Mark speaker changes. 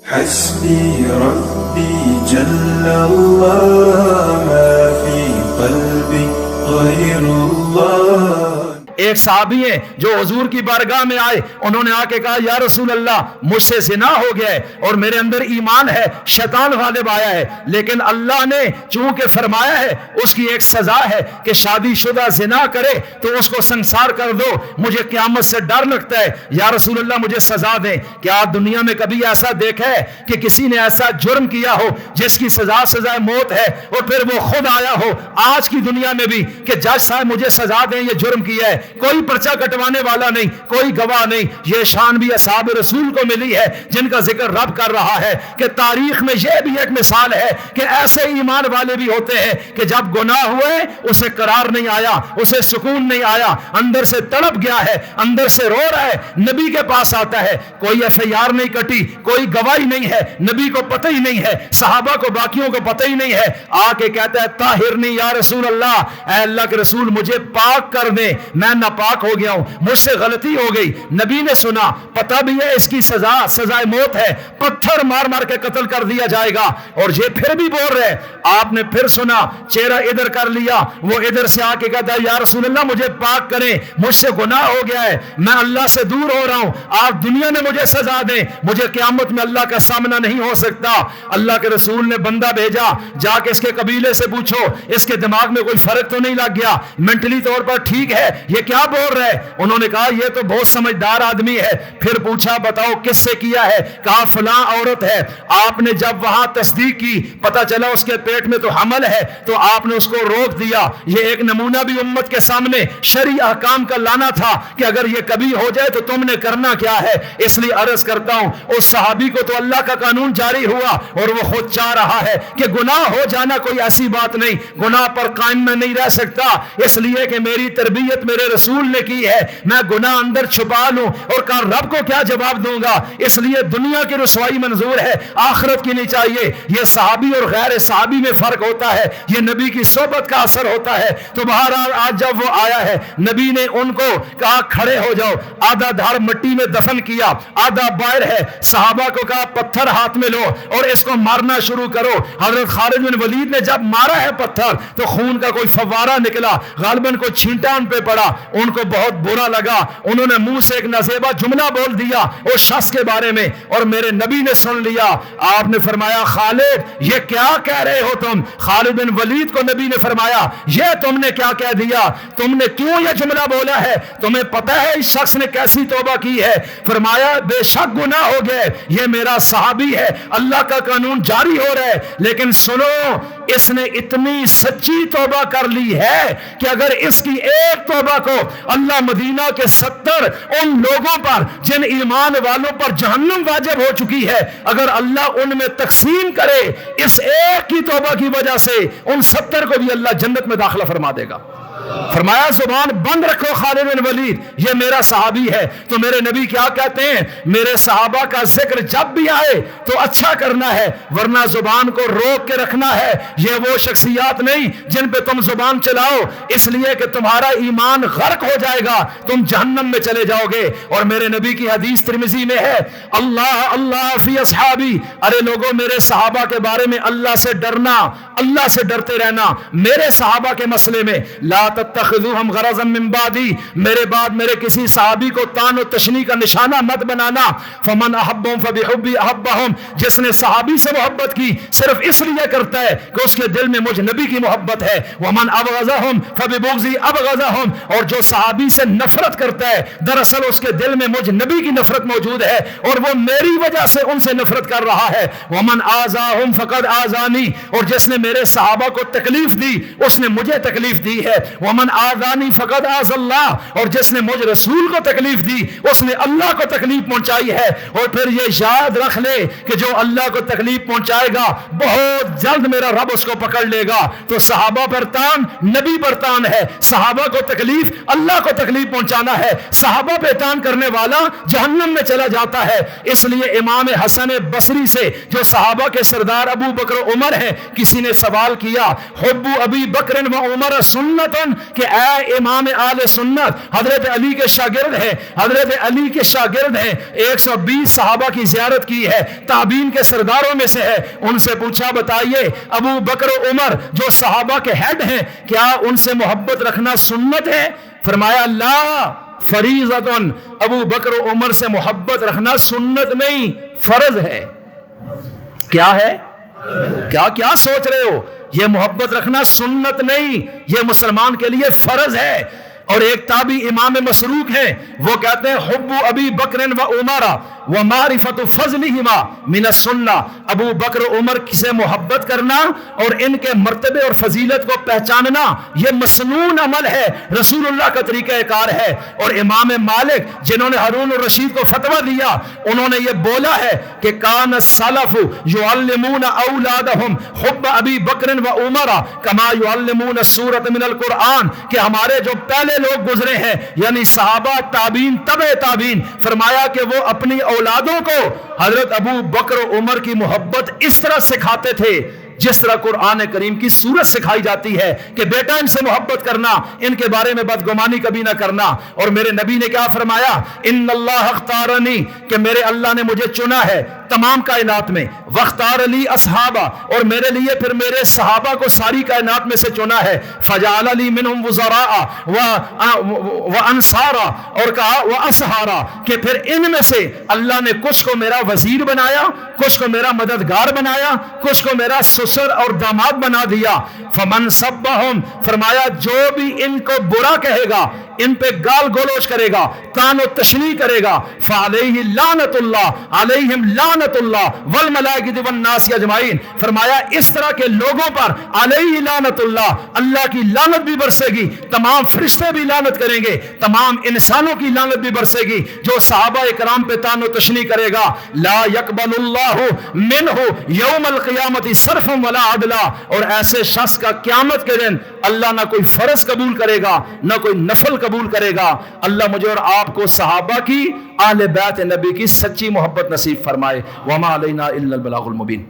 Speaker 1: حسبي ربي جل الله ما في قلبي غير الله.
Speaker 2: ایک صحابی ہیں جو حضور کی بارگاہ میں آئے، انہوں نے آ کے کہا یا رسول اللہ مجھ سے زنا ہو گیا ہے اور میرے اندر ایمان ہے، شیطان غالب آیا ہے، لیکن اللہ نے چونکہ فرمایا ہے اس کی ایک سزا ہے کہ شادی شدہ زنا کرے تو اس کو سنسار کر دو، مجھے قیامت سے ڈر لگتا ہے، یا رسول اللہ مجھے سزا دیں. کیا دنیا میں کبھی ایسا دیکھا ہے کہ کسی نے ایسا جرم کیا ہو جس کی سزائے موت ہے اور پھر وہ خود آیا ہو آج کی دنیا میں بھی کہ جج صاحب مجھے سزا دیں، یہ جرم کیا ہے؟ کوئی پرچہ کٹوانے والا نہیں، کوئی گواہ نہیں. یہ شان بھی اصحاب رسول کو ملی ہے جن کا ذکر رب کر رہا ہے کہ تاریخ میں یہ بھی ایک مثال ہے کہ ایسے ایمان والے بھی ہوتے ہیں کہ جب گناہ ہوئے اسے قرار نہیں آیا، اسے سکون نہیں آیا، اندر سے تڑپ گیا ہے، اندر سے رو رہا ہے، نبی کے پاس آتا ہے، کوئی ایف آئی آر نہیں کٹی، کوئی گواہی نہیں ہے، نبی کو پتہ ہی نہیں ہے، صحابہ کو باقیوں کو پتہ ہی نہیں ہے، آ کے کہتا ہے طاہرنی یا رسول اللہ، اے اللہ کے رسول مجھے پاک کر دیں، میں ناپاک ہو گیا ہوں، مجھ سے غلطی ہو گئی. نبی نے سنا، پتہ بھی ہے اس کی سزائے موت ہے، پتھر مار مار کے قتل کر دیا جائے گا، اور یہ پھر بھی بول رہے. آپ نے پھر سنا، چہرہ ادھر کر لیا، وہ ادھر سے آ کے کہتا ہے یا رسول اللہ مجھے پاک کریں، مجھ سے گناہ ہو گیا ہے، میں اللہ سے دور ہو رہا ہوں، آپ دنیا میں مجھے سزا دیں، مجھے قیامت میں اللہ کا سامنا نہیں ہو سکتا. اللہ کے رسول نے بندہ بھیجا، جا کے اس کے قبیلے سے پوچھو اس کے دماغ میں کوئی فرق تو نہیں لگ گیا، مینٹلی طور پر ٹھیک ہے، یہ کیا بول رہے ہیں؟ انہوں نے کہا یہ تو بہت سمجھدار آدمی ہے. پھر پوچھا بتاؤ کس سے کیا ہے؟ کہا فلاں عورت ہے. آپ نے جب وہاں تصدیق کی، پتہ چلا اس کے پیٹ میں تو حمل ہے، تو آپ نے اس کو روک دیا. یہ ایک نمونہ بھی امت کے سامنے شرعی احکام کا لانا تھا کہ اگر یہ کبھی ہو جائے تو تم نے کرنا کیا ہے. اس لیے عرض کرتا ہوں اس صحابی کو تو اللہ کا قانون جاری ہوا اور وہ خود چاہ رہا ہے کہ گناہ ہو جانا کوئی ایسی بات نہیں، گناہ پر قائم میں نہیں رہ سکتا، اس لیے کہ میری تربیت میرے رسول نے کی ہے، میں گناہ اندر چھپا لوں اور کہا رب کو کیا جواب دوں گا. اس لیے دنیا کی رسوائی منظور ہے، آخرت کی نہیں چاہیے. یہ صحابی اور غیر صحابی میں فرق ہوتا ہے، یہ نبی کی صحبت کا اثر ہوتا ہے. تو بہرحال آج جب وہ آیا ہے، نبی نے ان کو کہا کھڑے ہو جاؤ، آدھا دھڑ مٹی میں دفن کیا، آدھا باہر ہے. صحابہ کو کہا پتھر ہاتھ میں لو اور اس کو مارنا شروع کرو. حضرت خالد بن ولید نے جب مارا ہے پتھر تو خون کا کوئی فوارہ نکلا، غالباً کوئی چھینٹا ان پہ پڑا، ان کو بہت برا لگا. انہوں نے منہ سے ایک نازیبا جملہ بول دیا اس شخص کے بارے میں، اور میرے نبی نے سن لیا. آپ نے فرمایا خالد یہ کیا کہہ رہے ہو تم؟ خالد بن ولید کو نبی نے فرمایا یہ تم نے کیا کہہ دیا؟ تم نے کیوں یہ جملہ بولا ہے؟ تمہیں پتہ ہے اس شخص نے کیسی توبہ کی ہے؟ فرمایا بے شک گناہ ہو گئے، یہ میرا صحابی ہے، اللہ کا قانون جاری ہو رہا ہے، لیکن سنو اس نے اتنی سچی توبہ کر لی ہے کہ اگر اس کی ایک توبہ کو اللہ مدینہ کے 70 ان لوگوں پر جن ایمان والوں پر جہنم واجب ہو چکی ہے، اگر اللہ ان میں تقسیم کرے اس ایک کی توبہ کی وجہ سے ان 70 کو بھی اللہ جنت میں داخلہ فرما دے گا. فرمایا زبان بند رکھو خالد بن ولید، یہ میرا صحابی ہے. تو میرے نبی کیا کہتے ہیں؟ میرے صحابہ کا ذکر جب بھی آئے تو اچھا کرنا ہے، ورنہ زبان کو روک کے رکھنا ہے. یہ وہ شخصیات نہیں جن پہ تم زبان چلاؤ اس لیے کہ تمہارا ایمان غرق ہو جائے گا، تم جہنم میں چلے جاؤ گے. اور میرے نبی کی حدیث ترمذی میں ہے اللہ اللہ فی اصحابی، ارے لوگوں میرے صحابہ کے بارے میں اللہ سے ڈرنا، اللہ سے ڈرتے رہنا. میرے صحابہ کے مسئلے میں لا تتخذوهم غرضا من بعدی، میرے بعد میرے کسی صحابی کو تان و تشنیع کا نشانہ مت بنانا. فمن احبهم فبحبی احبهم، جس نے صحابی سے محبت کی صرف اس لیے کرتا ہے کہ اس کے دل میں مجھ نبی کی محبت ہے. ومن ابغضهم فببغضی ابغضهم، اور جو صحابی سے نفرت کرتا ہے دراصل اس کے دل میں مجھ نبی کی نفرت موجود ہے اور وہ میری وجہ سے ان سے نفرت کر رہا ہے. ومن آذاهم فقد آذانی، اور جس نے میرے صحابہ کو تکلیف دی اس نے مجھے تکلیف دی ہے. ومن آذانی فقد آذ اللہ، اور جس نے مجھ رسول کو تکلیف دی اس نے اللہ کو تکلیف پہنچائی ہے. اور پھر یہ یاد رکھ لے کہ جو اللہ کو تکلیف پہنچائے گا بہت جلد میرا رب اس کو پکڑ لے گا. تو صحابہ پر تان نبی پر تان ہے، صحابہ کو تکلیف اللہ کو تکلیف پہنچانا ہے. صحابہ پہ تان کرنے والا جہنم میں چلا جاتا ہے. اس لیے امام حسن بصری سے جو صحابہ کے سردار ابو بکر و عمر ہیں، کسی نے سوال کیا حب ابی بکر و عمر سنتن کہ اے امام آل سنت، حضرت علی کے شاگرد ہیں، حضرت علی کے شاگرد ہیں، 120 صحابہ کی زیارت کی ہے، تابعین کے سرداروں میں سے ہے، ان سے پوچھا بتائیے ابو بکر و عمر جو صحابہ کے ہیڈ ہیں، کیا ان سے محبت رکھنا سنت ہے؟ فرمایا لا فریضۃ، ابو بکر و عمر سے محبت رکھنا سنت نہیں، فرض ہے۔ کیا ہے؟ کیا سوچ رہے ہو؟ یہ محبت رکھنا سنت نہیں، یہ مسلمان کے لیے فرض ہے۔ اور ایک تابعی امام مسروق ہیں، وہ کہتے ہیں حب ابی بکر و عمر و معرفت فضلہما من السنہ، ابو بکر و عمر سے محبت کرنا اور ان کے مرتبے اور فضیلت کو پہچاننا یہ مسنون عمل ہے، رسول اللہ کا طریقہ کار ہے۔ اور امام مالک جنہوں نے ہارون الرشید کو فتویٰ دیا، انہوں نے یہ بولا ہے کہ کان السلف یعلمون اولادہم حب ابی بکر و عمر کما یعلمون السورۃ من القرآن، کہ ہمارے جو پہلے لوگ گزرے ہیں یعنی صحابہ، تابعین، تبع تابعین، فرمایا کہ وہ اپنی اولادوں کو حضرت ابو بکر و عمر کی محبت اس طرح سکھاتے تھے جس طرح قرآن کریم کی سورت سکھائی جاتی ہے کہ بیٹا ان سے محبت کرنا، ان کے بارے میں بدگمانی کبھی نہ کرنا۔ اور میرے نبی نے کیا فرمایا؟ ان اللہ اختارنی، کہ میرے اللہ نے مجھے چنا ہے تمام کائنات میں، واختار لی اصحابہ، اور میرے لیے پھر میرے صحابہ کو ساری کائنات میں سے چنا ہے، فجعل لی منہم وزراء وانصارا، اور کہا واصحارا، کہ پھر ان میں سے اللہ نے کچھ کو میرا وزیر بنایا، کچھ کو میرا مددگار بنایا، کچھ کو میرا سسر اور داماد بنا دیا۔ فمن سبہم، فرمایا جو بھی ان کو برا کہے گا، ان پہ گال گلوچ کرے گا، تان و تشنیع کرے گا، فعلیہ لعنت اللہ، علیہم لعنت اللہ والملائکۃ والناس اجمعین، فرمایا اس طرح کے لوگوں پر علیہ لعنت اللہ، اللہ کی لعنت بھی برسے گی، تمام فرشتے بھی لعنت کریں گے، تمام انسانوں کی لعنت بھی برسے گی جو صحابہ کرام پہ تان و تشنیع کرے گا۔ لا یقبل اللہ منہ یوم القیامت صرفا ولا عدلا، اور ایسے شخص کا قیامت کے دن اللہ نہ کوئی فرض قبول کرے گا نہ کوئی نفل قبول کرے گا۔ اللہ مجھے اور آپ کو صحابہ کی، اہل بیت نبی کی سچی محبت نصیب فرمائے۔ وما علینا الا البلاغ المبین۔